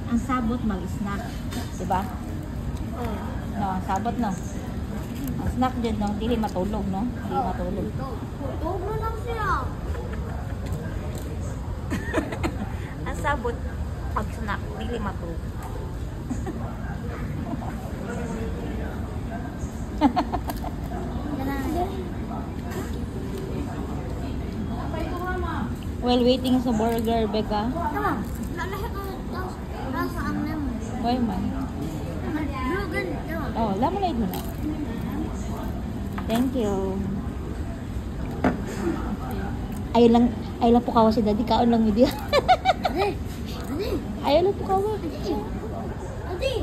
ang sabot mag-snack. Diba? No, ang sabot no. Ang snack dyan no, dili matulog no. Dili matulog. Tulog na lang siya. Ang sabot pag snack, dili matulog. While waiting sa burger, Becca. Tama. Lalahit ko rasa ang lemon. Why man? Burger. Oh, laman mo na. Thank you. Ay lang po kawa si Daddy. Kaon lang mo diya. Adi. Adi. Ayaw lang po kawa. Adi.